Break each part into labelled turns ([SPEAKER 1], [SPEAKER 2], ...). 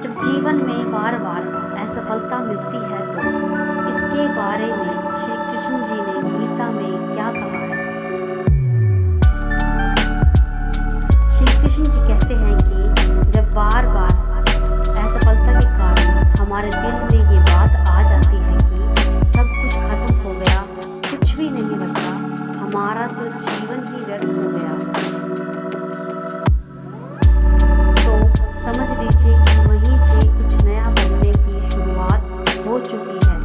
[SPEAKER 1] जब जीवन में बार बार असफलता मिलती है तो इसके बारे में श्री कृष्ण जी ने गीता में क्या कहा है। श्री कृष्ण जी कहते हैं कि जब बार बार असफलता के कारण हमारे दिल में ये बात आ जाती है कि सब कुछ खत्म हो गया, कुछ भी नहीं बचा, हमारा तो जीवन ही व्यर्थ हो गया, तो समझ लीजिए कि वहीं से कुछ नया बनने की शुरुआत हो चुकी है,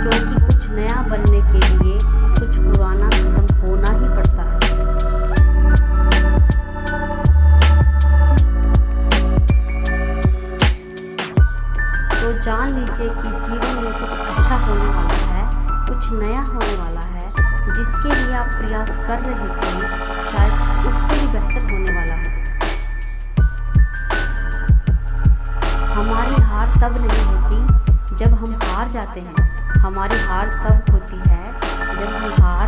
[SPEAKER 1] क्योंकि कुछ नया बनने के लिए कुछ पुराना खत्म होना ही पड़ता है। तो जान लीजिए कि जीवन में कुछ अच्छा होने वाला है, कुछ नया होने वाला है, जिसके लिए आप प्रयास कर रहे थे शायद उससे भी बेहतर होने वाला है। हमारी हार तब नहीं होती जब हम हार जाते हैं, हमारी हार तब होती है जब हम हार